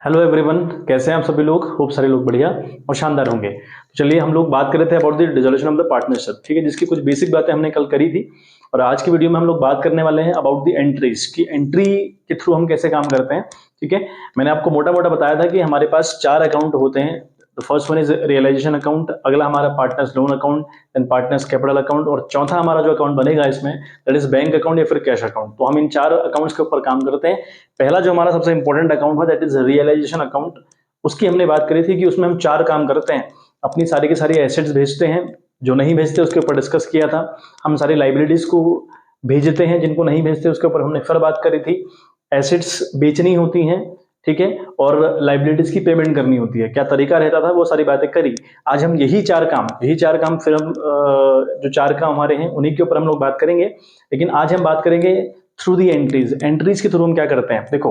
Hello everyone, कैसे हैं आप सभी लोग। खूब सारे लोग बढ़िया और शानदार होंगे। तो चलिए हम लोग बात कर रहे थे about the dissolution of the partnership, ठीक है, जिसकी कुछ बेसिक बातें हमने कल करी थी। और आज की वीडियो में हम लोग बात करने वाले हैं अबाउट द एंट्रीज की एंट्री के थ्रू हम कैसे काम करते हैं। ठीक है, मैंने आपको मोटा मोटा बताया था कि हमारे पास 4 अकाउंट होते हैं। The first one is realisation account, अगला हमारा partners loan account, then partners capital account, और चौथा हमारा जो अकाउंट बनेगा इसमें दैट इज बैंक अकाउंट या फिर कैश अकाउंट। तो हम इन 4 अकाउंट्स के ऊपर काम करते हैं। पहला जो हमारा सबसे इंपॉर्टेंट अकाउंट है दैट इज रियलाइजेशन अकाउंट। उसकी हमने बात करी थी कि उसमें हम 4 काम करते हैं। अपनी सारी की सारी एसेट्स भेजते हैं, जो नहीं भेजते उसके ऊपर डिस्कस किया था। हम सारी लाइबिलिटीज को भेजते हैं, जिनको नहीं भेजते उसके ऊपर हमने फिर बात करी थी। एसेट्स बेचनी होती हैं, ठीक है, और लाइबिलिटीज की पेमेंट करनी होती है। क्या तरीका रहता था वो सारी बातें करी। आज हम यही 4 काम फिर हम जो 4 काम हमारे हैं उन्हीं के ऊपर हम लोग बात करेंगे। लेकिन आज हम बात करेंगे थ्रू दी एंट्रीज। एंट्रीज के थ्रू हम क्या करते हैं। देखो,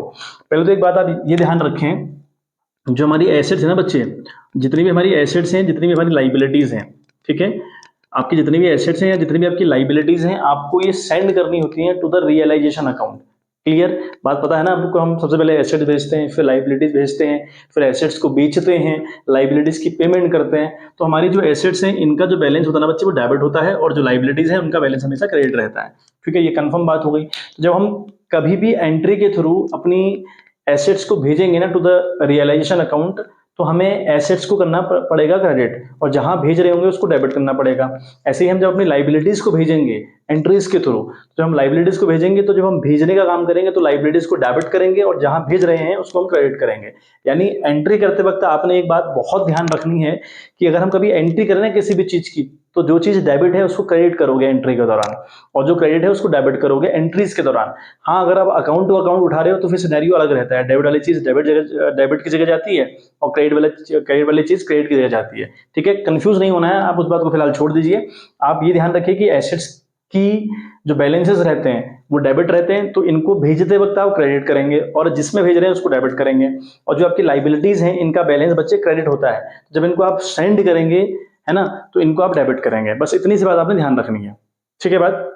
पहले तो एक बात आप ये ध्यान रखें, जो हमारी एसेट्स है ना बच्चे, जितनी भी हमारी एसेट्स हैं, जितनी भी हमारी लाइबिलिटीज हैं, ठीक है, आपकी जितनी भी एसेट्स हैं या जितनी भी आपकी लाइबिलिटीज हैं, आपको ये सेंड करनी होती है to the realisation account. Clear बात पता है ना आपको। हम सबसे पहले एसेट भेजते हैं, फिर लाइबिलिटीज भेजते हैं, फिर एसेट्स को बेचते हैं, लाइबिलिटीज की पेमेंट करते हैं। तो हमारी जो एसेट्स हैं इनका जो बैलेंस होता है ना बच्चे, वो डेबिट होता है, और जो लाइबिलिटीज है उनका बैलेंस हमेशा क्रेडिट रहता है। ठीक है, ये कंफर्म बात हो गई। तो जब हम कभी भी एंट्री के थ्रू अपनी एसेट्स को भेजेंगे ना टू द रियलाइजेशन अकाउंट, तो हमें एसेट्स को करना पड़ेगा क्रेडिट, और जहां भेज रहे होंगे उसको डेबिट करना पड़ेगा। ऐसे ही हम जब अपनी लाइबिलिटीज को भेजेंगे एंट्रीज के थ्रू, जब हम लाइबिलिटीज को भेजेंगे तो जब हम भेजने का काम करेंगे तो लाइबिलिटीज को डेबिट करेंगे, और जहां भेज रहे हैं उसको हम क्रेडिट करेंगे। यानी एंट्री करते वक्त आपने एक बात बहुत ध्यान रखनी है कि अगर हम कभी एंट्री करें ना किसी भी चीज की, तो जो चीज डेबिट है उसको क्रेडिट करोगे एंट्री के दौरान, और जो क्रेडिट है उसको डेबिट करोगे एंट्रीज के दौरान। हाँ, अगर आप अकाउंट टू अकाउंट उठा रहे हो तो फिर सिनेरियो अलग रहता है। डेबिट वाली चीज डेबिट की जगह जाती है, और क्रेडिट वाली चीज क्रेडिट की जगह जाती है। ठीक है, कंफ्यूज नहीं होना है, आप उस बात को फिलहाल छोड़ दीजिए। आप ये ध्यान रखिए कि एसेट्स की जो बैलेंसेस रहते हैं वो डेबिट रहते हैं, तो इनको भेजते वक्त आप क्रेडिट करेंगे, और जिसमें भेज रहे हैं उसको डेबिट करेंगे। और जो आपकी लाइबिलिटीज हैं इनका बैलेंस बच्चे क्रेडिट होता है, जब इनको आप सेंड करेंगे, है ना, तो इनको आप डेबिट करेंगे। बस इतनी सी बात आपने ध्यान रखनी है। ठीक है बात।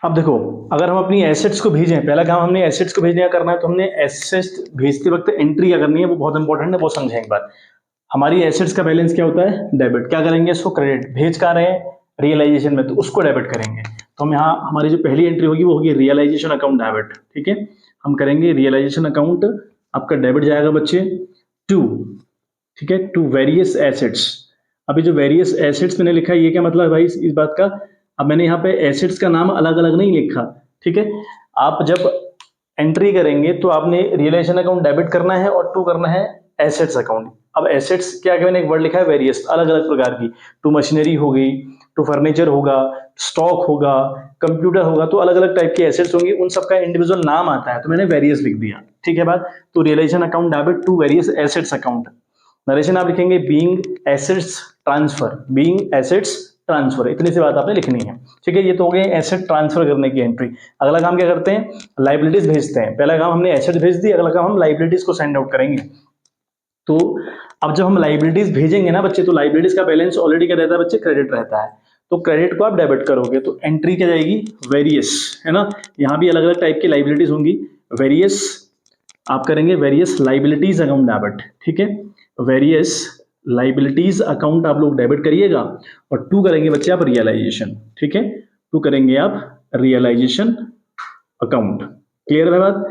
अब देखो, अगर हम अपनी एसेट्स को भेजें, पहला काम हमने एसेट्स को भेजने का करना है, तो हमने एसेट्स भेजते वक्त एंट्री क्या करनी है, वो बहुत इंपॉर्टेंट है, वो समझें एक बार। हमारी एसेट्स का बैलेंस क्या होता है, डेबिट। क्या करेंगे, इसको क्रेडिट। भेज का रहे हैं रियलाइजेशन में, तो उसको डेबिट करेंगे। तो हम यहाँ हमारी जो पहली एंट्री होगी वो होगी रियलाइजेशन अकाउंट डेबिट। ठीक है, हम करेंगे रियलाइजेशन अकाउंट, आपका डेबिट जाएगा बच्चे टू, ठीक है, टू वेरियस एसेट्स। अभी जो वेरियस एसेट्स मैंने लिखा है ये क्या मतलब है भाई इस बात का। अब मैंने यहाँ पे एसेट्स का नाम अलग अलग नहीं लिखा, ठीक है। आप जब एंट्री करेंगे तो आपने रियलाइजेशन अकाउंट डेबिट करना है और टू करना है एसेट्स अकाउंट। अब एसेट्स क्या क्या, मैंने एक वर्ड लिखा है वेरियस, अलग अलग प्रकार की। टू मशीनरी हो गई, टू फर्नीचर होगा, स्टॉक होगा, कंप्यूटर होगा, तो अलग अलग टाइप की एसेट्स होंगी, उन सबका इंडिविजुअल नाम आता है, तो मैंने वेरियस लिख दिया। ठीक है बात। तो realisation account debit to various assets account. Narration आप लिखेंगे being assets transfer, being assets transfer, इतनी सी बात आपने लिखनी है। ठीक है, ये तो हो गए एसेट ट्रांसफर करने की एंट्री। अगला काम क्या करते हैं, लाइबिलिटीज भेजते हैं। पहला काम हमने एसेट भेज दी, अगला काम हम लाइबिलिटीज को सेंड आउट करेंगे। तो अब जब हम लाइबिलिटीज भेजेंगे ना बच्चे, तो लाइबिलिटीज का बैलेंस ऑलरेडी क्या रहता है बच्चे, क्रेडिट रहता है। तो क्रेडिट को आप डेबिट करोगे, तो एंट्री क्या जाएगी, वेरियस, है ना। यहाँ भी अलग अलग टाइप की लाइबिलिटीज होंगी। वेरियस आप करेंगे वेरियस लाइबिलिटीज अकाउंट डेबिट। ठीक है, वेरियस लाइबिलिटीज अकाउंट आप लोग डेबिट करिएगा, और टू करेंगे बच्चे आप रियलाइजेशन। ठीक है, टू करेंगे आप रियलाइजेशन अकाउंट। क्लियर है बात,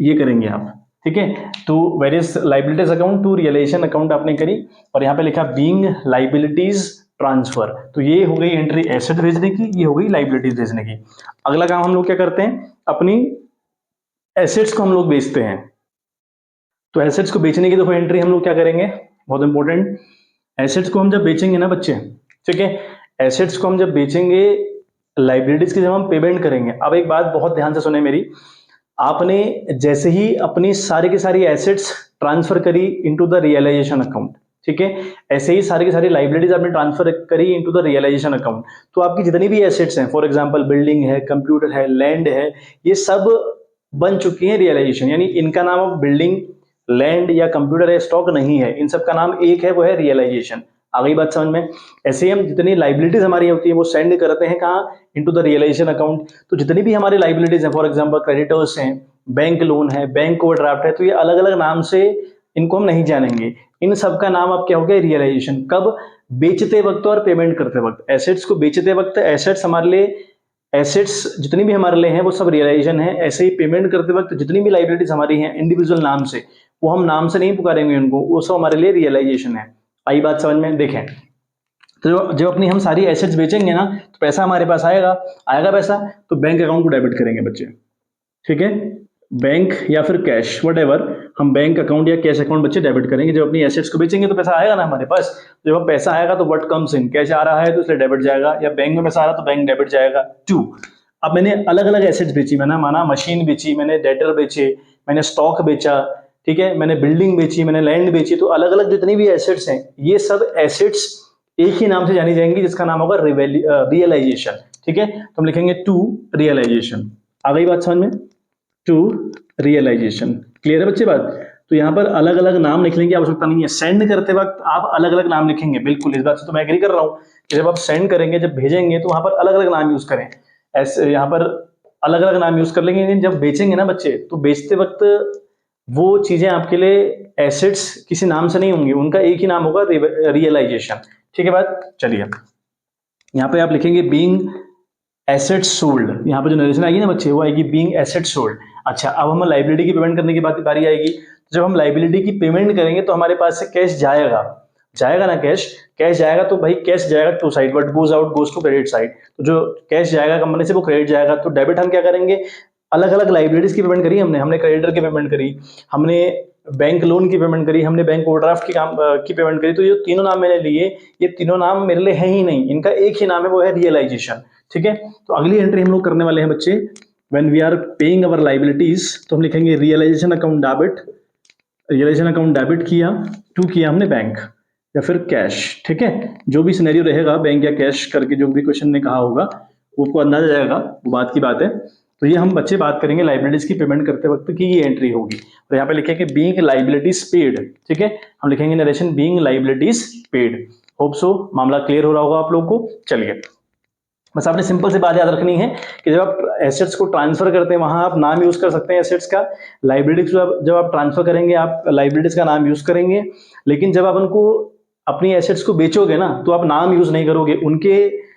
ये करेंगे आप। ठीक है, तो various liabilities account to realisation account आपने करी, और यहाँ पे लिखा बीइंग लाइबिलिटीज ट्रांसफर। तो ये हो गई एंट्री एसेट भेजने की, ये हो गई लाइबिलिटीज भेजने की। अगला काम हम लोग क्या करते हैं, अपनी एसेट्स को हम लोग बेचते हैं। तो एसेट्स को बेचने की देखो एंट्री हम लोग क्या करेंगे, बहुत इंपॉर्टेंट। एसेट्स को हम जब बेचेंगे ना बच्चे, ठीक है, एसेट्स को हम जब बेचेंगे, लाइबिलिटीज की जब हम पेमेंट करेंगे। अब एक बात बहुत ध्यान से सुने मेरी, आपने जैसे ही अपनी सारी की सारी एसेट्स ट्रांसफर करी इनटू द रियलाइजेशन अकाउंट, ठीक है, ऐसे ही सारी की सारी लाइबिलिटीज आपने ट्रांसफर करी इनटू द रियलाइजेशन अकाउंट, तो आपकी जितनी भी एसेट्स हैं, फॉर एग्जांपल बिल्डिंग है, कंप्यूटर है, लैंड है, ये सब बन चुकी है रियलाइजेशन। यानी इनका नाम अब बिल्डिंग, लैंड या कंप्यूटर या स्टॉक नहीं है, इन सब का नाम एक है, वो है रियलाइजेशन। आ गई बात समझ में। ऐसे ही हम जितनी लाइबिलिटीज हमारी होती है वो सेंड करते हैं कहाँ, इनटू द रियलाइजेशन अकाउंट। तो जितनी भी हमारी लाइबिलिटीज हैं, फॉर एग्जांपल क्रेडिटर्स हैं, बैंक लोन है, बैंक ओवरड्राफ्ट है, तो ये अलग अलग नाम से इनको हम नहीं जानेंगे। इन सब का नाम अब क्या हो गया, रियलाइजेशन। कब, बेचते वक्त और पेमेंट करते वक्त। एसेट्स को बेचते वक्त एसेट्स हमारे लिए, एसेट्स जितनी भी हमारे लिए हैं वो सब रियलाइजेशन है। ऐसे ही पेमेंट करते वक्त जितनी भी लाइबिलिटीज हमारी हैं इंडिविजुअल नाम से, वो हम नाम से नहीं पुकारेंगे उनको, वो सब हमारे लिए रियलाइजेशन है। आई बात समझ में? देखें, तो जब अपनी हम सारी एसेट्स बेचेंगे ना, तो पैसा हमारे पास आएगा। आएगा पैसा तो बैंक अकाउंट को डेबिट करेंगे बच्चे, ठीक है। बैंक या फिर कैश, वट एवर, हम बैंक अकाउंट या कैश अकाउंट बच्चे डेबिट करेंगे। जब अपनी एसेट्स को बेचेंगे तो पैसा आएगा ना हमारे पास। जब अब पैसा आएगा तो व्हाट कम्स इन, कैश आ रहा है तो इसलिए डेबिट जाएगा, या बैंक में पैसा आ रहा तो बैंक डेबिट जाएगा। टू, अब मैंने अलग अलग एसेट्स बेची, मैंने माना मशीन बेची, मैंने डेटर बेचे, मैंने स्टॉक बेचा, ठीक है, मैंने बिल्डिंग बेची, मैंने लैंड बेची, तो अलग अलग जितनी भी एसेट्स हैं ये सब एसेट्स एक ही नाम से जानी जाएंगी, जिसका नाम होगा रियलाइजेशन, ठीक है। तो हम लिखेंगे टू रियलाइजेशन। आ गई बात समझ में? To realisation. क्लियर है बच्चे बात? तो यहाँ पर अलग अलग नाम लिखने की आवश्यकता नहीं है। सेंड करते वक्त आप अलग अलग नाम लिखेंगे, बिल्कुल इस बात से तो मैं एग्री कर रहा हूँ कि जब आप सेंड करेंगे, जब भेजेंगे, तो वहां पर अलग अलग नाम यूज करें। ऐसे यहाँ पर अलग अलग नाम यूज कर लेंगे, लेकिन जब बेचेंगे ना बच्चे, तो बेचते वक्त वो चीजें आपके लिए एसेट्स किसी नाम से नहीं होंगी, उनका एक ही नाम होगा, रियलाइजेशन, ठीक है बात। चलिए यहाँ पे आप लिखेंगे बीइंग एसेट सोल्ड। यहाँ पे जो नरेशन आएगी ना बच्चे, वो आएगी बीइंग एसेट सोल्ड। अच्छा, अब हम लाइबिलिटी की पेमेंट करने की बारी आएगी। जब हम लाइबिलिटी की पेमेंट करेंगे तो हमारे पास से कैश जाएगा, जाएगा ना कैश। कैश जाएगा तो भाई कैश जाएगा to side, what goes out goes to credit side. तो जो कैश जाएगा कंपनी से वो क्रेडिट जाएगा। तो डेबिट हम क्या करेंगे, अलग अलग लाइबिलिटीज की पेमेंट करी हमने क्रेडिटर की पेमेंट करी, हमने बैंक लोन की पेमेंट करी, हमने बैंक ओवरड्राफ्ट की पेमेंट करी। तो ये तीनों नाम मैंने लिए, ये तीनों नाम मेरे लिए है ही नहीं, इनका एक ही नाम है, वो है रियलाइजेशन, ठीक है। तो अगली एंट्री हम लोग करने वाले हैं बच्चे, when we are paying our liabilities, तो हम लिखेंगे realisation account debit. Realisation account debit किया, टू किया हमने बैंक या फिर कैश, ठीक है। जो भी सिनेरियो रहेगा बैंक या कैश करके, जो भी क्वेश्चन ने कहा होगा वो आपको अंदाजा जाएगा, वो बात की बात है। तो ये हम बच्चे बात करेंगे लाइबिलिटीज की पेमेंट करते वक्त की ये एंट्री होगी। तो यहाँ पे लिखेंगे बीइंग लाइबिलिटीज पेड, ठीक है। हम लिखेंगे narration being liabilities paid. Hope so मामला क्लियर हो रहा होगा आप लोगों को। चलिए, बस आपने सिंपल सी बात याद रखनी है कि जब आप एसेट्स को ट्रांसफर करते हैं वहां आप नाम यूज कर सकते हैं एसेट्स का। लाइबिलिटीज जब आप ट्रांसफर करेंगे आप लाइबिलिटीज का नाम यूज करेंगे, लेकिन जब आप उनको अपनी एसेट्स को बेचोगे ना, तो आप नाम यूज नहीं करोगे, उनके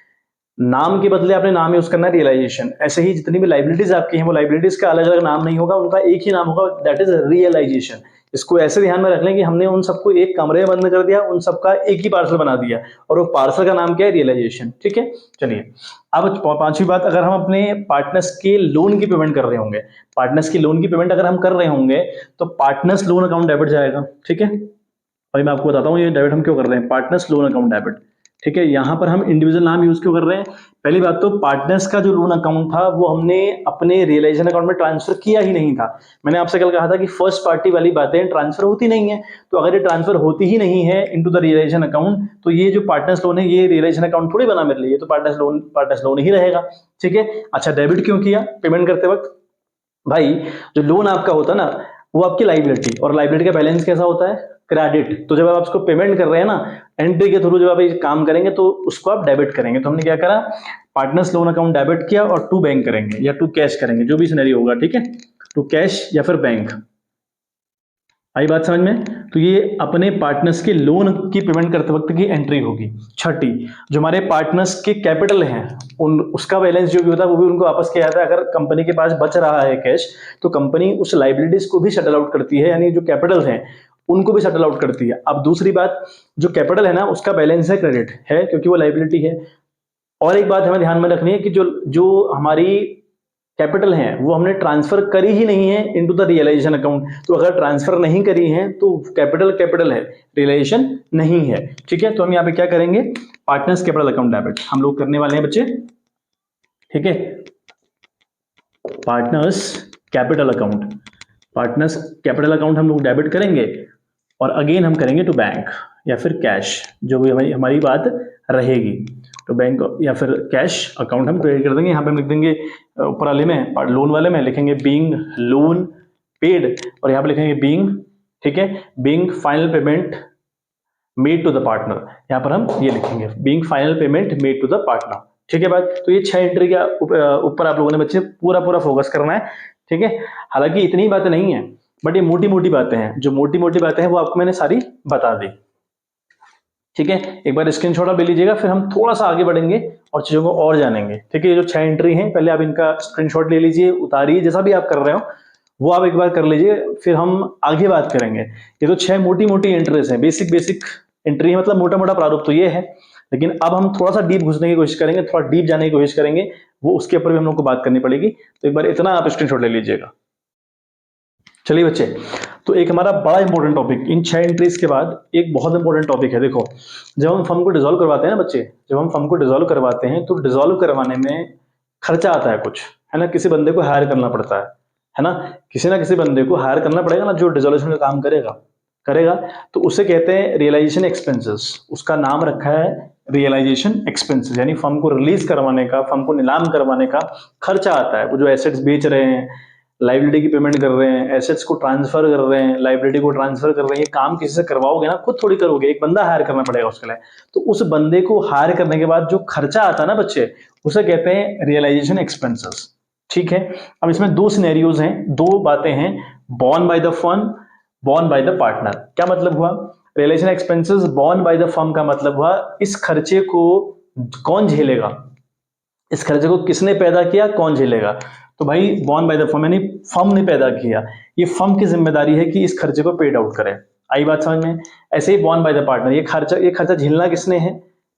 नाम के बदले आपने नाम यूज करना है रियलाइजेशन। ऐसे ही जितनी भी लाइबिलिटीज आपकी हैं वो लाइबिलिटीज का अलग अलग नाम नहीं होगा, उनका एक ही नाम होगा, दैट इज रियलाइजेशन। इसको ऐसे ध्यान में रख लें कि हमने उन सबको एक कमरे में बंद कर दिया, उन सबका एक ही पार्सल बना दिया, और वो पार्सल का नाम क्या है, रियलाइजेशन, ठीक है। चलिए, अब पांचवी बात, अगर हम अपने पार्टनर्स के लोन की पेमेंट कर रहे होंगे, पार्टनर्स की लोन की पेमेंट अगर हम कर रहे होंगे, तो पार्टनर्स लोन अकाउंट डेबिट जाएगा, ठीक है। अभी मैं आपको बताता हूँ ये डेबिट हम क्यों कर रहे हैं, पार्टनर्स लोन अकाउंट डेबिट, ठीक है। यहां पर हम इंडिविजुअल नाम यूज क्यों कर रहे हैं? पहली बात तो पार्टनर्स का जो लोन अकाउंट था वो हमने अपने रियलाइजेशन अकाउंट में ट्रांसफर किया ही नहीं था। मैंने आपसे कल कहा था कि फर्स्ट पार्टी वाली बातें ट्रांसफर होती नहीं है, तो अगर ये ट्रांसफर होती ही नहीं है इनटू द रियलाइजेशन अकाउंट, तो ये जो पार्टनर्स लोन है ये रियलाइजेशन अकाउंट थोड़ी बना मेरे लिए, तो पार्टनर्स लोन ही रहेगा, ठीक है। अच्छा, डेबिट क्यों किया पेमेंट करते वक्त? भाई जो लोन आपका होता है ना, वो आपकी लाइबिलिटी, और लाइबिलिटी का बैलेंस कैसा होता है, क्रेडिट। तो जब आप उसको पेमेंट कर रहे हैं ना, एंट्री के थ्रू जब आप ये काम करेंगे तो उसको आप डेबिट करेंगे। तो हमने क्या करा, पार्टनर्स लोन अकाउंट डेबिट किया, और टू बैंक करेंगे या टू कैश करेंगे, जो भी सिनेरियो होगा, ठीक है। टू कैश या फिर बैंक। आई बात समझ में? तो ये अपने पार्टनर्स के लोन की पेमेंट करते वक्त की एंट्री होगी। छठी, जो हमारे पार्टनर्स के कैपिटल हैं उन उसका बैलेंस जो भी होता है वो भी उनको वापस किया जाता है। अगर कंपनी के पास बच रहा है कैश, तो कंपनी उस लाइबिलिटीज को भी सेटल आउट करती है, यानी जो कैपिटल हैं उनको भी सेटल आउट करती है। अब दूसरी बात, जो कैपिटल है ना उसका बैलेंस है क्रेडिट है, क्योंकि वो लाइबिलिटी है। और एक बात हमें ध्यान में रखनी है कि जो जो हमारी कैपिटल है वो हमने ट्रांसफर करी ही नहीं है इनटू द रियलाइजेशन अकाउंट। तो अगर ट्रांसफर नहीं करी है तो कैपिटल है, रियलाइजेशन नहीं है, ठीक है। तो हम यहाँ पे क्या करेंगे, पार्टनर्स कैपिटल अकाउंट डेबिट हम लोग करने वाले हैं बच्चे, ठीक है। Partners capital account, partners capital account हम लोग डेबिट करेंगे, और अगेन हम करेंगे टू बैंक या फिर कैश, जो भी हमारी बात रहेगी। तो बैंक या फिर कैश अकाउंट हम क्रिएट कर देंगे। यहाँ पे हम लिख देंगे ऊपर वाले में, लोन वाले में लिखेंगे बीइंग लोन पेड, और यहाँ पे लिखेंगे बीइंग, ठीक है, being final payment made to the partner. यहाँ पर हम ये लिखेंगे being final payment made to the partner, ठीक है बात। तो ये 6 एंट्री के ऊपर आप लोगों ने बच्चे पूरा फोकस करना है, ठीक है। हालांकि इतनी बातें नहीं है, बट ये मोटी मोटी बातें हैं, जो मोटी मोटी बातें हैं वो आपको मैंने सारी बता दी, ठीक है। एक बार स्क्रीनशॉट आप ले लीजिएगा, फिर हम थोड़ा सा आगे बढ़ेंगे और चीजों को और जानेंगे, ठीक है। ये जो 6 एंट्री हैं, पहले आप इनका स्क्रीनशॉट ले लीजिए, उतारिए, जैसा भी आप कर रहे हो वो आप एक बार कर लीजिए, फिर हम आगे बात करेंगे। ये तो 6 मोटी मोटी एंट्रीज हैं, बेसिक बेसिक एंट्री है, मतलब मोटा मोटा प्रारूप तो ये है। लेकिन अब हम थोड़ा सा डीप घुसने की कोशिश करेंगे, थोड़ा डीप जाने की कोशिश करेंगे, वो उसके ऊपर भी हम लोग को बात करनी पड़ेगी। तो एक बार इतना आप स्क्रीनशॉट ले लीजिएगा। चलिए बच्चे, तो एक हमारा बड़ा इंपॉर्टेंट टॉपिक, इन 6 एंट्रीज के बाद एक बहुत इंपॉर्टेंट टॉपिक है। देखो, जब हम फर्म को डिसॉल्व करवाते हैं ना बच्चे, जब हम फर्म को डिसॉल्व करवाते हैं तो डिसॉल्व करवाने में खर्चा आता है कुछ, है ना। किसी बंदे को हायर करना पड़ता है ना। किसी ना किसी बंदे को हायर करना पड़ेगा ना, जो डिसोल्यूशन का काम करेगा। तो उसे कहते हैं रियलाइजेशन एक्सपेंसेस। उसका नाम रखा है रियलाइजेशन एक्सपेंसेस, यानी फर्म को रिलीज करवाने का, फर्म को नीलाम करवाने का खर्चा आता है। वो जो एसेट्स बेच रहे हैं, लाइबिलिटी की पेमेंट कर रहे हैं, एसेट्स को ट्रांसफर कर रहे हैं, लाइबिलिटी को ट्रांसफर कर रहे हैं, ये काम किसी से करवाओगे ना, खुद थोड़ी करोगे, एक बंदा हायर करना पड़ेगा उसके लिए। तो उस बंदे को हायर करने के बाद जो खर्चा आता है ना बच्चे, उसे कहते हैं रियलाइजेशन एक्सपेंसेस, ठीक है। अब इसमें 2 सिनेरियोज हैं, 2 बातें हैं, borne by the firm, borne by the partner. क्या मतलब हुआ? Realisation expenses borne by the firm का मतलब हुआ इस खर्चे को कौन झेलेगा, इस खर्चे को किसने पैदा किया, कौन झेलेगा। तो भाई बॉर्न बाय द फर्म, यानी फर्म ने पैदा किया, ये फर्म की जिम्मेदारी है कि इस खर्चे को पेड आउट करे। आई बात समझ में? ऐसे ही बॉर्न बाय द पार्टनर, ये खर्चा झेलना किसने है,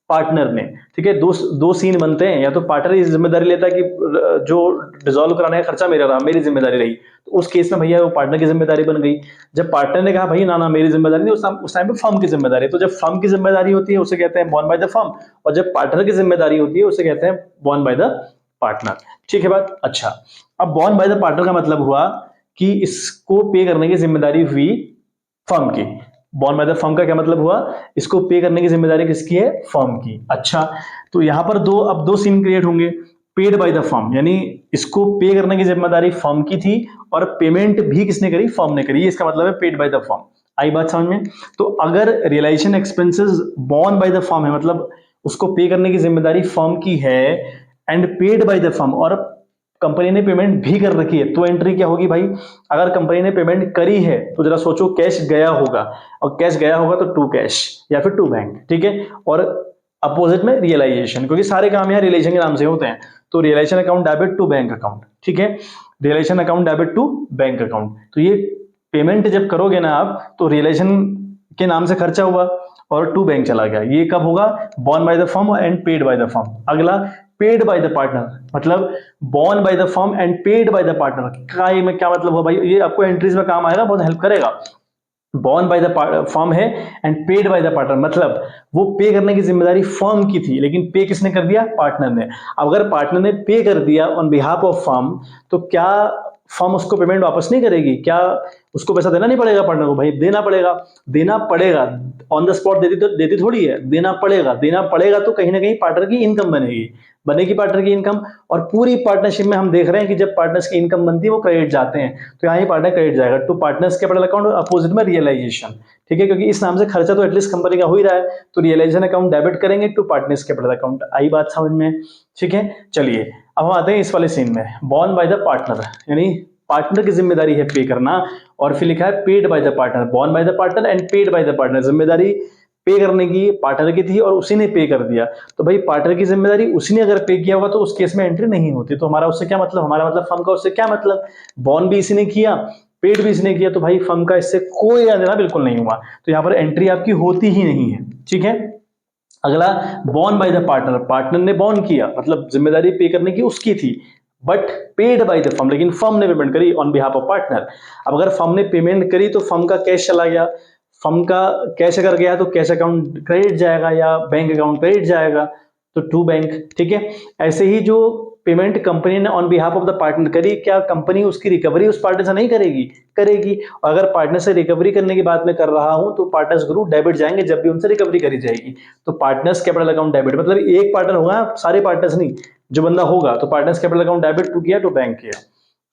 पार्टनर ने, ठीक है। दो सीन बनते हैं, या तो पार्टनर ये जिम्मेदारी लेता है कि जो डिसॉल्व कराने का खर्चा मेरा रहा, मेरी जिम्मेदारी रही, तो उस केस में भैया वो पार्टनर की जिम्मेदारी बन गई। जब पार्टनर ने कहा भाई ना ना मेरी जिम्मेदारी नहीं, उस टाइम पे फर्म की जिम्मेदारी है। तो जब फर्म की जिम्मेदारी होती है उसे कहते हैं बॉर्न बाय द फर्म, और जब पार्टनर की जिम्मेदारी होती है उसे कहते हैं बॉर्न बाय द पार्टनर, ठीक है बात। अच्छा, अब बॉर्न बाय द पार्टनर का मतलब हुआ कि इसको पे करने की जिम्मेदारी हुई फर्म की। बॉर्न बाय द फर्म का क्या मतलब हुआ, इसको पे करने की जिम्मेदारी किसकी है, फर्म की। अच्छा, तो यहां पर अब दो सीन क्रिएट होंगे। पेड बाय द फर्म, यानी इसको पे करने की जिम्मेदारी फर्म की थी और पेमेंट भी किसने करी, फर्म ने करी। इसका मतलब है पेड बाय द फर्म। आई बात समझ में? तो अगर realisation expenses borne by the firm है, मतलब उसको पे करने की जिम्मेदारी फर्म की है, and paid by the firm, और कंपनी ने पेमेंट भी कर रखी है, तो एंट्री क्या होगी भाई? अगर कंपनी ने पेमेंट करी है तो जरा सोचो, कैश गया होगा, और कैश गया होगा तो टू कैश या फिर टू बैंक, ठीक है। और अपोजिट में रियलाइजेशन, क्योंकि सारे काम यहाँ रियलाइजेशन के नाम से होते हैं। तो realisation account debit to bank account, ठीक है। Realisation account debit to bank account. तो ये पेमेंट जब करोगे ना आप, तो रियलाइजेशन के नाम से खर्चा हुआ और टू बैंक चला गया। ये कब होगा? Born by the firm and paid by the firm. अगला, पेड बाय द पार्टनर, मतलब born by the firm and paid by the partner का ये में क्या मतलब हुआ भाई? ये आपको एंट्रीज में काम आएगा, बहुत हेल्प करेगा। बॉर्न बाय द फर्म है and paid by the partner, मतलब वो पे करने की जिम्मेदारी फर्म की थी, लेकिन पे किसने कर दिया? पार्टनर ने। अब अगर पार्टनर ने पे कर दिया ऑन बिहाफ ऑफ फर्म, तो क्या फर्म उसको पेमेंट वापस नहीं करेगी? क्या उसको पैसा देना नहीं पड़ेगा पार्टनर को? भाई देना पड़ेगा, देना पड़ेगा। ऑन द स्पॉट देती थोड़ी है, देना पड़ेगा। देना पड़ेगा तो कहीं ना कहीं पार्टनर की इनकम बनेगी पार्टनर की इनकम। और पूरी पार्टनरशिप में हम देख रहे हैं कि जब पार्टनर्स की इनकम बनती है वो क्रेडिट जाते हैं, तो यहाँ ही पार्टनर क्रेडिट जाएगा टू पार्टनर्स कैपिटल अकाउंट, और अपोजिट में रियलाइजेशन, ठीक है। क्योंकि इस नाम से खर्चा तो एटलीस्ट कंपनी का हो ही रहा है, तो रियलाइजेशन अकाउंट डेबिट करेंगे टू पार्टनर्स कैपिटल अकाउंट। आई बात समझ में? ठीक है। चलिए अब हम आते हैं इस वाले सीन में, बॉर्न बाय द पार्टनर, यानी पार्टनर की जिम्मेदारी है पे करना, और फिर लिखा है paid by the partner, born by the partner and paid by the partner. जिम्मेदारी पे करने की पार्टनर की थी और उसी ने पे कर दिया, तो भाई पार्टनर की जिम्मेदारी उसी ने अगर पे किया होगा तो उस केस में एंट्री नहीं होती। तो हमारा उससे क्या मतलब? हमारा मतलब फर्म का उससे क्या मतलब? बॉर्न भी इसी ने किया, पेड भी इसने किया, तो भाई फर्म का इससे कोई लेना देना बिल्कुल नहीं हुआ, तो यहां पर एंट्री आपकी होती ही नहीं है, ठीक है। अगला, born by the partner, partner ने बॉर्न किया, मतलब जिम्मेदारी पे करने की उसकी थी, but paid by the firm, लेकिन फर्म ने पेमेंट करी ऑन बिहाफ ऑफ पार्टनर। अब अगर फर्म ने पेमेंट करी तो फर्म का कैश चला गया, फर्म का कैश अगर गया तो कैश अकाउंट क्रेडिट जाएगा या बैंक अकाउंट क्रेडिट जाएगा, तो टू बैंक, ठीक है। ऐसे ही जो पेमेंट कंपनी ने on behalf of the partner करी, क्या कंपनी उसकी रिकवरी उस पार्टनर से नहीं करेगी? करेगी। और अगर पार्टनर से रिकवरी करने की बात मैं कर रहा हूं तो पार्टनर्स ग्रुप डेबिट जाएंगे जब भी उनसे रिकवरी करी जाएगी। तो पार्टनर्स कैपिटल अकाउंट डेबिट, मतलब एक पार्टनर होगा, सारे पार्टनर्स नहीं, जो बंदा होगा, तो partners capital account debit to किया, टू बैंक किया।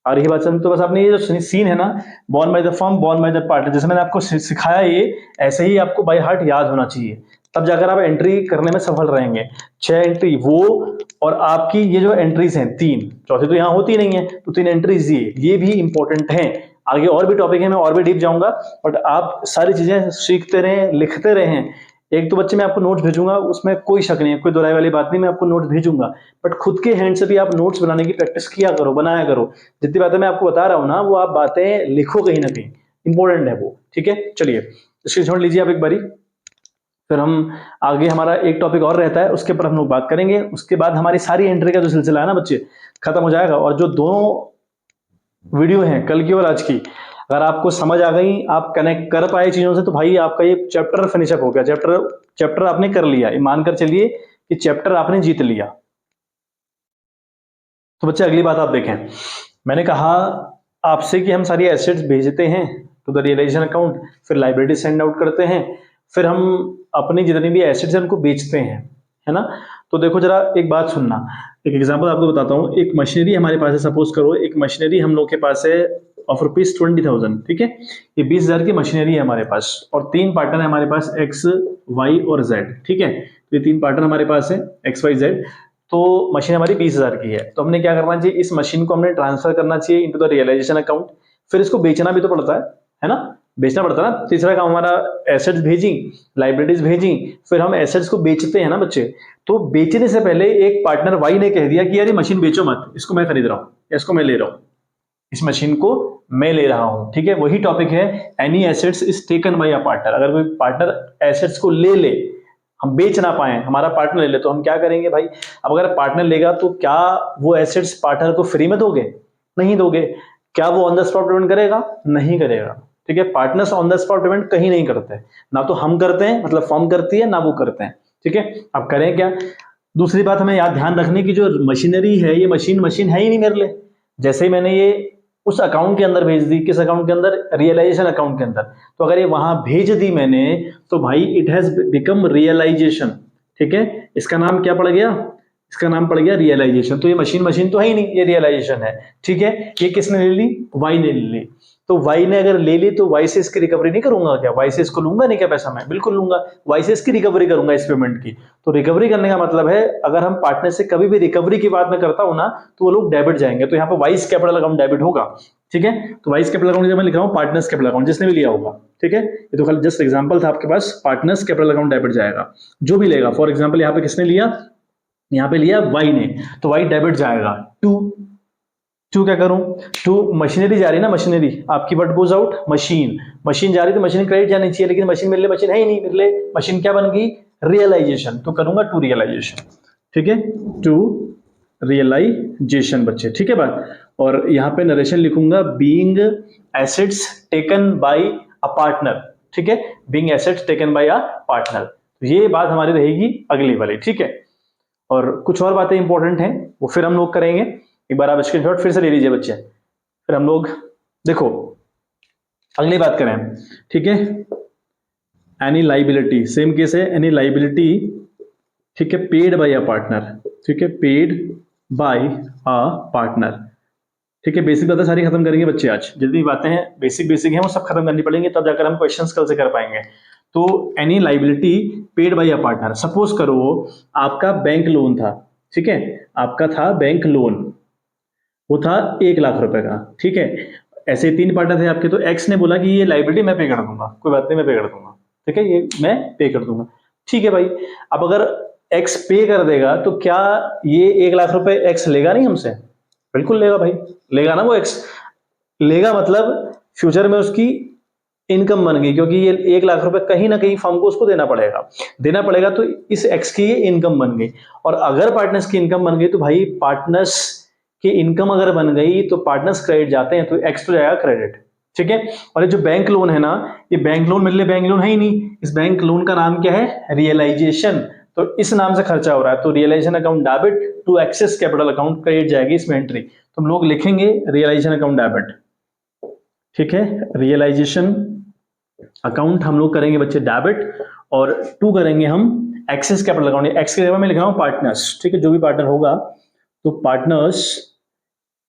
और यही बात समझ, तो बस आपने ये जो सीन है ना, born by the firm, borne by the partner, जैसे मैंने आपको सिखाया, ये ऐसे ही आपको बाय हार्ट याद होना चाहिए। तब जाकर आप एंट्री करने में सफल रहेंगे। 6 एंट्री वो, और आपकी ये जो एंट्रीज हैं 3, चौथी तो यहाँ होती नहीं है, तो 3 एंट्रीज ये भी इंपॉर्टेंट हैं। आगे और भी टॉपिक है, मैं और भी डीप जाऊंगा, बट आप सारी चीजें सीखते रहें, लिखते रहें। एक तो बच्चे मैं आपको नोट्स भेजूंगा, उसमें कोई शक नहीं है, कोई दोहराई वाली बात नहीं, मैं आपको नोट्स भेजूंगा, बट खुद के हैंड से भी आप नोट्स बनाने की प्रैक्टिस किया करो, बनाया करो। जितनी बातें मैं आपको बता रहा हूं ना, वो आप बातें लिखो कहीं ना कहीं, इंपॉर्टेंट है वो। ठीक है, चलिए स्क्रीनशॉट लीजिए आप एक बारी, फिर हम आगे हमारा एक टॉपिक और रहता है, उसके ऊपर हम लोग बात करेंगे। उसके बाद हमारी सारी एंट्री का जो सिलसिला है ना बच्चे, खत्म हो जाएगा। और जो दोनों वीडियो हैं, कल की और आज की, अगर आपको समझ आ गई, आप कनेक्ट कर पाए चीजों से, तो भाई आपका ये चैप्टर फिनिशअप हो गया, चैप्टर आपने कर लिया, मानकर चलिए कि चैप्टर आपने जीत लिया। तो बच्चे अगली बात आप देखें, मैंने कहा आपसे कि हम सारी एसेट्स भेजते हैं टू द रियलाइजेशन अकाउंट, फिर लाइबिलिटी सेंड आउट करते हैं, फिर हम अपनी जितनी भी एसेट्स हैं उनको बेचते हैं, है ना। तो देखो जरा एक बात सुनना, एक एग्जांपल आपको बताता हूँ। एक मशीनरी हमारे पास है, सपोज करो एक मशीनरी हम लोग के पास है ऑफ ₹20,000, ठीक है। ये 20,000 की मशीनरी है हमारे पास, और 3 पार्टनर है हमारे पास, एक्स, वाई और जेड, ठीक है। तो ये 3 पार्टनर हमारे पास है, एक्स, वाई, जेड। तो मशीन हमारी 20,000 की है, तो हमने क्या करना चाहिए, इस मशीन को हमने ट्रांसफर करना चाहिए इनटू द रियलाइजेशन अकाउंट। फिर इसको बेचना भी तो पड़ता है ना, बेचना पड़ता है ना। तीसरा काम हमारा, एसेट्स भेजी, लाइबिलिटीज भेजी, फिर हम एसेट्स को बेचते हैं ना बच्चे। तो बेचने से पहले एक पार्टनर वाई ने कह दिया कि यार ये मशीन बेचो मत, इसको मैं खरीद रहा हूँ, इसको मैं ले रहा हूँ, इस मशीन को मैं ले रहा हूं, ठीक है। वही टॉपिक है, any assets is taken by a partner. अगर कोई पार्टनर एसेट्स को ले ले, हम बेच ना पाए, हमारा पार्टनर ले ले, तो हम क्या करेंगे भाई। अब अगर पार्टनर लेगा तो क्या वो एसेट्स पार्टनर को फ्री में दोगे? नहीं दोगे। क्या वो ऑन द स्पॉट पेमेंट करेगा? नहीं करेगा, ठीक है। Partners on the spot payment कहीं नहीं करते, ना तो हम करते हैं, मतलब फर्म करती है, ना वो करते हैं, ठीक है। अब करें क्या? दूसरी बात हमें याद ध्यान रखने की, जो मशीनरी है ये मशीन है ही नहीं मेरे लिए। जैसे ही मैंने ये उस अकाउंट के अंदर भेज दी, किस अकाउंट के अंदर? रियलाइजेशन अकाउंट के अंदर। तो अगर ये वहां भेज दी मैंने, तो भाई इट हैज बिकम रियलाइजेशन, ठीक है। इसका नाम क्या पड़ गया? इसका नाम पड़ गया रियलाइजेशन। तो ये मशीन तो है ही नहीं, ये रियलाइजेशन है, ठीक है। ये किसने ले ली? वाई ने ले ली। तो वाई ने अगर ले ली, तो वाई से इसकी रिकवरी नहीं करूंगा क्या? वाई से इसको लूंगा नहीं क्या पैसा? मैं बिल्कुल लूंगा, वाई से इसकी रिकवरी करूंगा इस पेमेंट की। तो रिकवरी करने का मतलब है, अगर हम पार्टनर से कभी भी रिकवरी की बात में करता हूं ना, तो वो लोग डेबिट जाएंगे। तो यहाँ पे वाइस कैपिटल अकाउंट डेबिट होगा, ठीक है। तो वाइस कैपिटल अकाउंट मैं लिख रहा हूँ पार्टनर्स कैपिटल अकाउंट, जिसने भी लिया होगा, ठीक है। ये तो खाली जस्ट एग्जांपल था आपके पास, पार्टनर्स कैपिटल अकाउंट डेबिट जाएगा, जो भी लेगा। फॉर एग्जांपल यहाँ पे किसने लिया? यहाँ पे लिया वाई ने, तो वाई डेबिट जाएगा। टू क्या करूं? टू मशीनरी जा रही है ना, मशीनरी आपकी, व्हाट गोज आउट? मशीन जा रही, तो मशीन क्रेडिट जानी चाहिए, लेकिन मशीन मेरे लिए मशीन है ही नहीं, मेरे लिए मशीन क्या बन गई? रियलाइजेशन। तो करूंगा टू रियलाइजेशन, ठीक है, टू रियलाइजेशन बच्चे, ठीक है बात। और यहां पे नरेशन लिखूंगा, being assets taken by a partner, ठीक है, being assets taken by a partner. ये बात हमारी रहेगी अगली वाली, ठीक है। और कुछ और बातें इंपॉर्टेंट हैं, वो फिर हम लोग करेंगे। एक बार आप स्क्रीनशॉट फिर से ले लीजिए बच्चे, फिर हम लोग देखो अगली बात करें, ठीक है। एनी लाइबिलिटी, सेम केस है, एनी लाइबिलिटी, ठीक है, पेड बाय अ पार्टनर, ठीक है, पेड बाय अ पार्टनर, ठीक है। बेसिक बातें सारी खत्म करेंगे बच्चे आज, जितनी बातें हैं बेसिक हैं वो सब खत्म करनी पड़ेंगी, तब जाकर हम क्वेश्चंस कल से कर पाएंगे। तो any liability paid by a partner, suppose करो आपका बैंक लोन था, ठीक है, आपका था बैंक लोन, वो था 1 लाख रुपए का, ठीक है। ऐसे 3 पार्टनर थे आपके, तो एक्स ने बोला कि ये लाइबिलिटी मैं पे कर दूंगा, कोई बात नहीं मैं पे कर दूंगा, ठीक है, ये मैं पे कर दूंगा, ठीक है भाई। अब अगर एक्स पे कर देगा, तो क्या ये 1 लाख रुपए एक्स लेगा नहीं हमसे? बिल्कुल लेगा भाई, लेगा ना वो एक्स, लेगा मतलब फ्यूचर में उसकी इनकम बन गई, क्योंकि ये 1 लाख रुपए कहीं ना कहीं फर्म को उसको देना पड़ेगा, तो इस एक्स की ये इनकम बन गई। और अगर पार्टनर्स की इनकम बन गई, तो भाई पार्टनर्स की इनकम अगर बन गई, तो पार्टनर्स क्रेडिट जाते हैं, तो एक्स तो जाएगा क्रेडिट, ठीक है। और ये जो बैंक लोन है ना, ये बैंक लोन मेरे लिए बैंक लोन है ही नहीं, इस बैंक लोन का नाम क्या है? रियलाइजेशन। तो इस नाम से खर्चा हो रहा है, तो realisation account debit to excess capital account, credit जाएगी इसमें एंट्री। तो हम लोग लिखेंगे रियलाइजेशन अकाउंट डेबिट, ठीक है, रियलाइजेशन अकाउंट हम लोग करेंगे बच्चे डेबिट, और टू करेंगे हम एक्सेस कैपिटल अकाउंट। एक्स के जगह मैं लिख रहा हूं पार्टनर्स, ठीक है, जो भी पार्टनर होगा, तो पार्टनर्स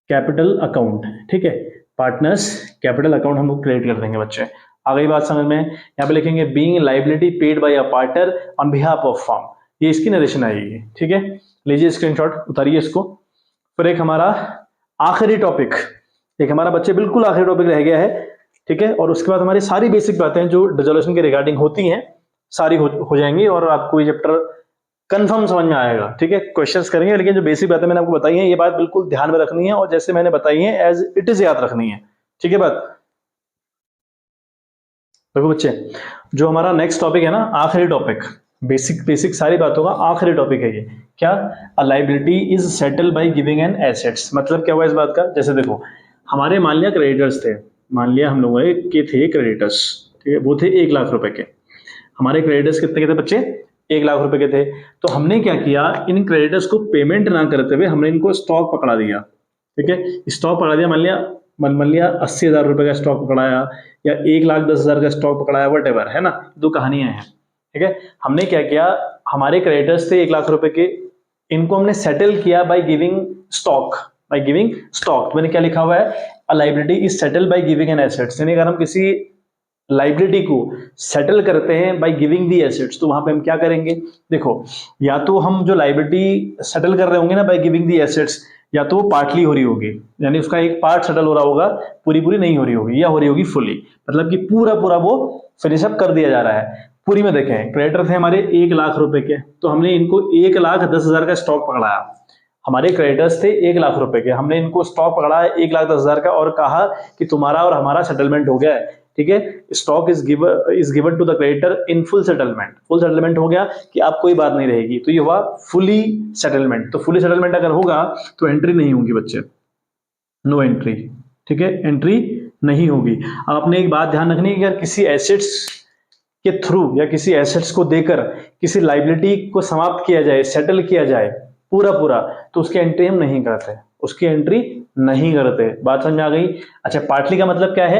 कैपिटल अकाउंट, ठीक है, पार्टनर्स कैपिटल अकाउंट हम लोग क्रिएट कर देंगे बच्चे। आ गई बात समझ में? यहाँ पे लिखेंगे being liability paid by a partner on behalf of firm, ये इसकी नरेशन आएगी। ठीक है, लीजिए स्क्रीनशॉट उतारिए इसको। फिर एक हमारा आखिरी टॉपिक, एक हमारा बच्चे बिल्कुल आखिरी टॉपिक रह गया है। ठीक है, और उसके बाद हमारी सारी बेसिक बातें जो डिसोल्यूशन के रिगार्डिंग होती हैं सारी हो जाएंगी और आपको ये चैप्टर कंफर्म समझ में आएगा। ठीक है, क्वेश्चंस करेंगे, लेकिन जो बेसिक बातें मैंने आपको बताई हैं ये बात बिल्कुल ध्यान में रखनी है और जैसे मैंने बताई है एज इट इज याद रखनी है। ठीक है बात? देखो बच्चे, जो हमारा नेक्स्ट टॉपिक है ना, आखिरी टॉपिक, बेसिक सारी बातों का आखिरी टॉपिक है ये। क्या? अ liability is settle by giving an assets. मतलब क्या हुआ इस बात का? जैसे देखो, हमारे मान लिया क्रेडिटर्स थे, मान लिया हम लोगों के थे क्रेडिटर्स, ठीक है, वो थे 1 लाख रुपए के। हमारे क्रेडिटर्स कितने के थे बच्चे? 1 लाख रुपए के थे। तो हमने क्या किया, इन क्रेडिटर्स को पेमेंट ना करते हुए हमने इनको स्टॉक पकड़ा दिया। ठीक है, स्टॉक पकड़ा दिया, मान लिया 80,000 रुपए का स्टॉक पकड़ाया या 1,10,000 का स्टॉक पकड़ाया, वट एवर, है ना, दो कहानियां हैं। ठीक है, हमने क्या किया, हमारे क्रेडिटर्स थे 1 लाख रुपए के, इनको हमने सेटल किया by giving stock. By giving stock, तो मैंने क्या लिखा हुआ है, अ liability is settle by giving an assets. यानी अगर हम किसी लाइबिलिटी को सेटल करते हैं बाय गिविंग दी एसेट्स, तो वहां पे हम क्या करेंगे? देखो, या तो हम जो लाइबिलिटी सेटल कर रहे होंगे ना बाय गिविंग दी एसेट्स, या तो वो पार्टली हो रही होगी, यानी उसका एक पार्ट सेटल हो रहा होगा, पूरी नहीं हो रही होगी, या हो रही होगी फुली, मतलब कि पूरा वो फिनिश अप कर दिया जा रहा है। पूरी में देखें, क्रेडिटर थे हमारे 1 लाख रुपए के, तो हमने इनको 1,10,000 का स्टॉक पकड़ाया। हमारे क्रेडिटर्स थे 1 लाख रुपए के, हमने इनको स्टॉक पकड़ा है 1,10,000 का और कहा कि तुम्हारा और हमारा सेटलमेंट हो गया है। ठीक है, stock is given to the creditor in full settlement. Full settlement हो गया कि अब कोई बात नहीं रहेगी, तो ये हुआ फुली सेटलमेंट। तो फुली सेटलमेंट अगर होगा तो एंट्री नहीं होगी बच्चे, नो एंट्री। ठीक है, एंट्री नहीं होगी। अब आपने एक बात ध्यान रखनी है कि अगर किसी एसेट्स के थ्रू या किसी एसेट्स को देकर किसी लाइबिलिटी को समाप्त किया जाए, सेटल किया जाए पूरा, तो उसकी एंट्री हम नहीं करते, उसकी एंट्री नहीं करते। बात समझ में आ गई? अच्छा, पार्टली का मतलब क्या है,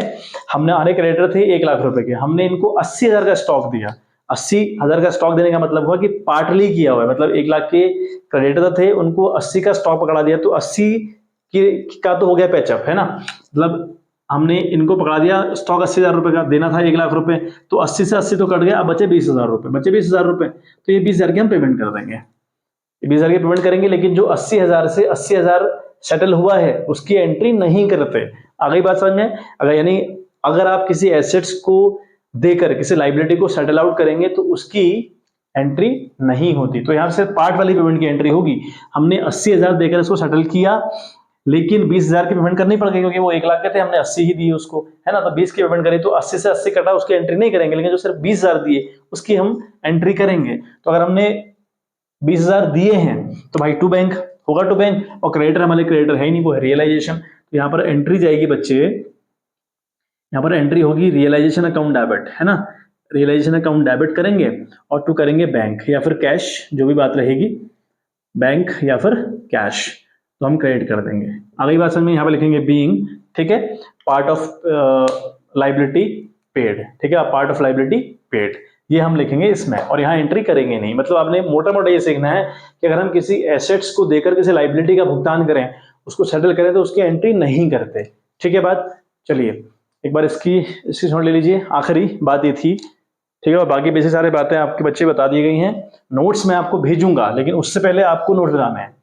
हमने हमारे क्रेडिटर थे 1 लाख रुपए के, हमने इनको 80,000 का स्टॉक दिया। 80,000 का स्टॉक देने का मतलब हुआ कि पार्टली किया हुआ है, मतलब 1 लाख के क्रेडिटर थे, उनको 80 का स्टॉक पकड़ा दिया, तो 80 का तो हो गया पैचअप, है ना, मतलब हमने इनको पकड़ा दिया, स्टॉक 80,000 रुपए का देना था 1 लाख रुपए, तो 80 से 80 तो कट गया, अब बचे 20,000 रुपए, बचे 20,000 रुपए, तो ये 20,000 की हम पेमेंट कर देंगे, 20,000 की पेमेंट करेंगे। लेकिन जो 80,000 से 80,000 सेटल हुआ है उसकी एंट्री नहीं करते। आ गई बात समझ में? अगर यानी अगर आप किसी एसेट्स को देकर किसी लाइबिलिटी को सेटल आउट करेंगे तो उसकी एंट्री नहीं होती। तो यहां से पार्ट वाली पेमेंट की एंट्री होगी। हमने 80,000 देकर इसको सेटल किया, लेकिन 20,000 की पेमेंट करनी पड़ गई क्योंकि वो 1 लाख के थे, हमने 80 ही दिए उसको, है ना, तो 20 की पेमेंट करी, तो 80 से 80 कटा, उसकी एंट्री नहीं करेंगे। लेकिन जो सिर्फ 20,000 दिए उसकी हम एंट्री करेंगे। तो अगर हमने 20,000 दिए हैं तो भाई टू बैंक होगा, टू बैंक, और क्रेडिटर हमारे क्रेडिटर है ही नहीं, वो है रियलाइजेशन। तो यहाँ पर एंट्री जाएगी बच्चे, यहाँ पर एंट्री होगी रियलाइजेशन अकाउंट डेबिट, है ना, रियलाइजेशन अकाउंट डेबिट करेंगे और टू करेंगे बैंक या फिर कैश, जो भी बात रहेगी, बैंक या फिर कैश, तो हम क्रेडिट कर देंगे। अगली बात समझ में? यहाँ पे लिखेंगे बीइंग, ठीक है, पार्ट ऑफ लाइबिलिटी पेड, ठीक है, पार्ट ऑफ लाइबिलिटी पेड, ये हम लिखेंगे इसमें, और यहाँ एंट्री करेंगे नहीं। मतलब आपने मोटा ये सीखना है कि अगर हम किसी एसेट्स को देकर किसी लाइबिलिटी का भुगतान करें, उसको सेटल करें, तो उसकी एंट्री नहीं करते। ठीक है बात? चलिए एक बार इसकी नोट ले लीजिए, आखिरी बात ये थी, ठीक है, और बाकी बेसिक सारी बातें आपके बच्चे बता दी गई हैं। नोट्स मैं आपको भेजूंगा, लेकिन उससे पहले आपको नोट्स बनाना है,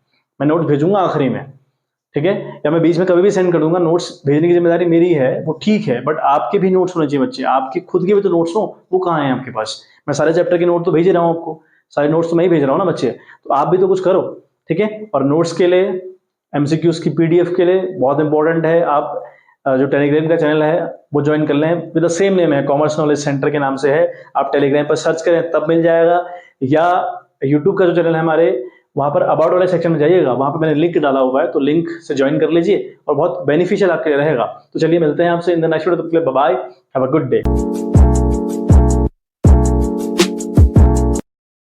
मैं नोट भेजूंगा आखिरी में, ठीक है, या मैं बीच में कभी भी सेंड कर दूंगा। नोट्स भेजने की जिम्मेदारी मेरी है, वो ठीक है, बट आपके भी नोट्स होने चाहिए बच्चे, आपके खुद के भी तो नोट्स हो, वो कहाँ हैं आपके पास? मैं सारे चैप्टर के नोट तो भेज रहा हूँ आपको, सारे नोट्स तो मैं ही भेज रहा हूँ ना बच्चे, तो आप भी तो कुछ करो, ठीक है। और नोट्स के लिए, एमसीक्यूज की पीडीएफ के लिए बहुत इंपॉर्टेंट है, आप जो टेलीग्राम का चैनल है वो ज्वाइन कर लें, विद द सेम नेम है, कॉमर्स नॉलेज सेंटर के नाम से है, आप टेलीग्राम पर सर्च करें तब मिल जाएगा, या यूट्यूब का जो चैनल है हमारे, वहां पर अबाउट वाले सेक्शन में जाइएगा, वहां पर मैंने लिंक डाला हुआ है, तो लिंक से ज्वाइन कर लीजिए और बहुत बेनिफिशियल आपके लिए रहेगा। तो चलिए मिलते हैं आपसे इन द नेक्स्ट वीडियो, तब तक के लिए bye bye, have a good day.